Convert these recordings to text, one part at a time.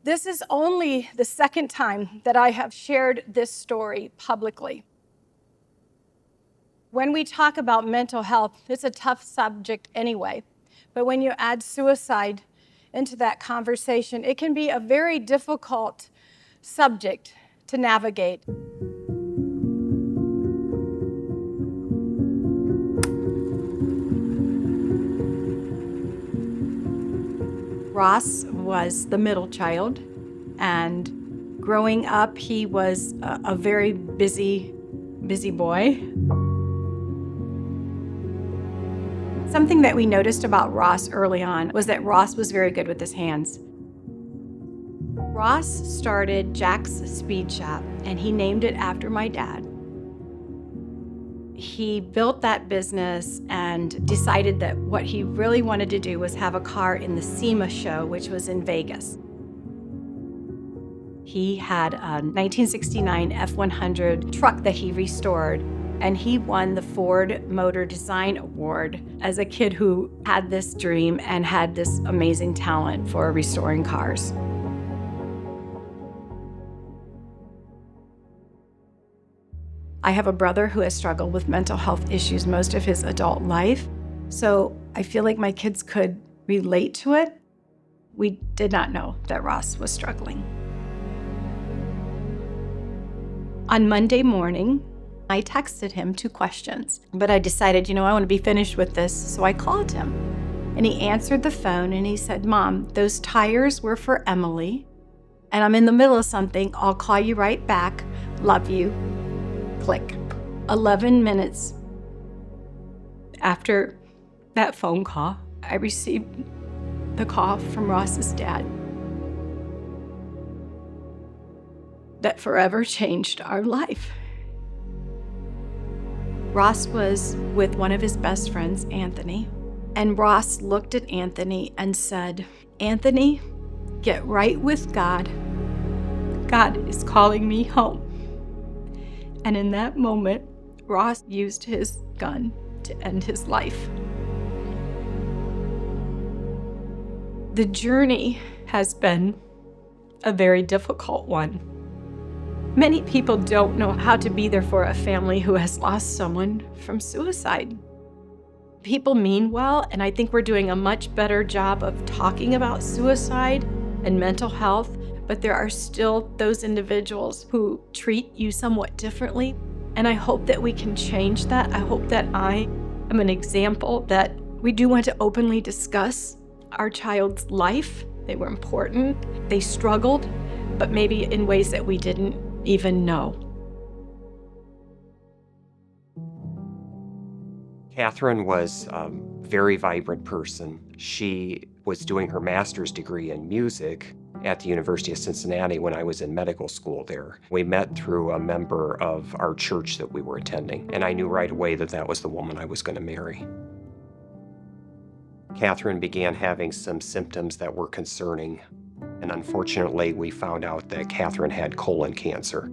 This is only the second time that I have shared this story publicly. When we talk about mental health, it's a tough subject anyway, but when you add suicide into that conversation, it can be a very difficult subject to navigate. Ross was the middle child, and growing up, he was a very busy boy. Something that we noticed about Ross early on was that Ross was very good with his hands. Ross started Jack's Speed Shop, and he named it after my dad. He built that business and decided that what he really wanted to do was have a car in the SEMA show, which was in Vegas. He had a 1969 F-100 truck that he restored, and he won the Ford Motor Design Award as a kid who had this dream and had this amazing talent for restoring cars. I have a brother who has struggled with mental health issues most of his adult life, so I feel like my kids could relate to it. We did not know that Ross was struggling. On Monday morning, I texted him 2 questions, but I decided, I want to be finished with this, so I called him. And he answered the phone and he said, "Mom, those tires were for Emily, and I'm in the middle of something. I'll call you right back. Love you." Click. 11 minutes after that phone call, I received the call from Ross's dad that forever changed our life. Ross was with one of his best friends, Anthony, and Ross looked at Anthony and said, "Anthony, get right with God. God is calling me home." And in that moment, Ross used his gun to end his life. The journey has been a very difficult one. Many people don't know how to be there for a family who has lost someone from suicide. People mean well, and I think we're doing a much better job of talking about suicide and mental health, but there are still those individuals who treat you somewhat differently, and I hope that we can change that. I hope that I am an example that we do want to openly discuss our child's life. They were important, they struggled, but maybe in ways that we didn't even know. Catherine was a very vibrant person. She was doing her master's degree in music at the University of Cincinnati when I was in medical school there. We met through a member of our church that we were attending, and I knew right away that that was the woman I was going to marry. Catherine began having some symptoms that were concerning, and unfortunately, we found out that Catherine had colon cancer.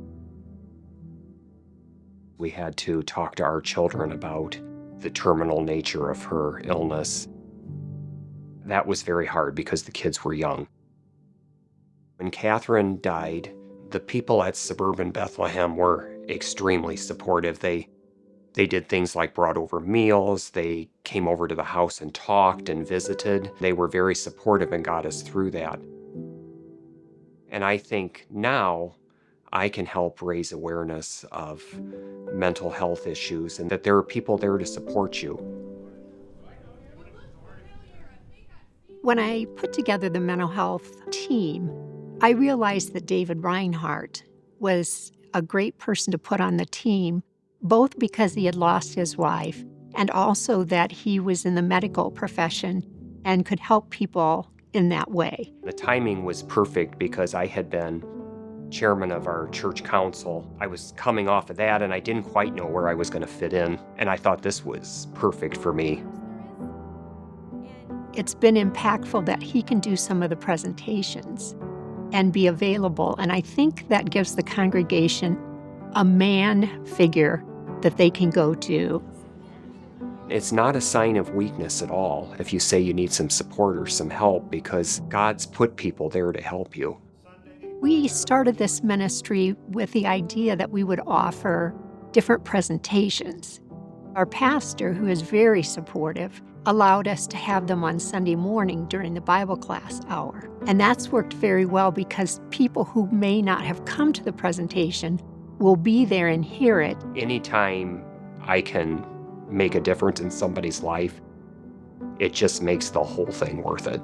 We had to talk to our children about the terminal nature of her illness. That was very hard because the kids were young. When Catherine died, the people at Suburban Bethlehem were extremely supportive. They did things like brought over meals, they came over to the house and talked and visited. They were very supportive and got us through that. And I think now I can help raise awareness of mental health issues and that there are people there to support you. When I put together the mental health team, I realized that David Reinhardt was a great person to put on the team, both because he had lost his wife and also that he was in the medical profession and could help people in that way. The timing was perfect because I had been chairman of our church council. I was coming off of that and I didn't quite know where I was going to fit in, and I thought this was perfect for me. It's been impactful that he can do some of the presentations and be available, and I think that gives the congregation a man figure that they can go to. It's not a sign of weakness at all if you say you need some support or some help, because God's put people there to help you. We started this ministry with the idea that we would offer different presentations. Our pastor, who is very supportive, allowed us to have them on Sunday morning during the Bible class hour. And that's worked very well because people who may not have come to the presentation will be there and hear it. Anytime I can make a difference in somebody's life, it just makes the whole thing worth it.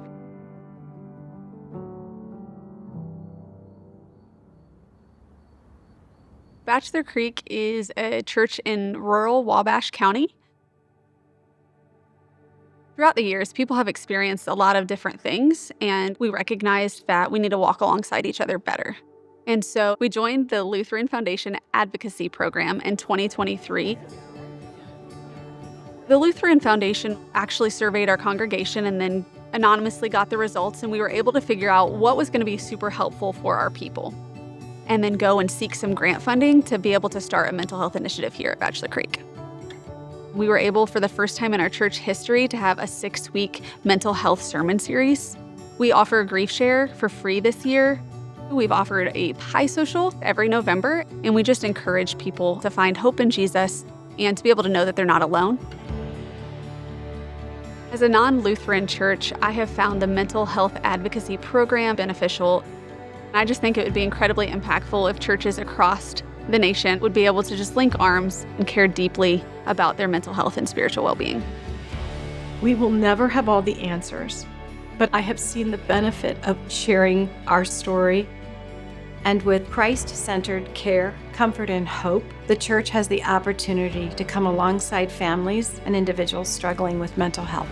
Bachelor Creek is a church in rural Wabash County. Throughout the years, people have experienced a lot of different things, and we recognized that we need to walk alongside each other better. And so we joined the Lutheran Foundation Advocacy Program in 2023. The Lutheran Foundation actually surveyed our congregation and then anonymously got the results, and we were able to figure out what was going to be super helpful for our people, and then go and seek some grant funding to be able to start a mental health initiative here at Bachelor Creek. We were able, for the first time in our church history, to have a 6-week mental health sermon series. We offer Grief Share for free this year. We've offered a pie social every November, and we just encourage people to find hope in Jesus and to be able to know that they're not alone. As a non-Lutheran church, I have found the mental health advocacy program beneficial. I just think it would be incredibly impactful if churches across the nation would be able to just link arms and care deeply about their mental health and spiritual well-being. We will never have all the answers, but I have seen the benefit of sharing our story. And with Christ-centered care, comfort, and hope, the church has the opportunity to come alongside families and individuals struggling with mental health.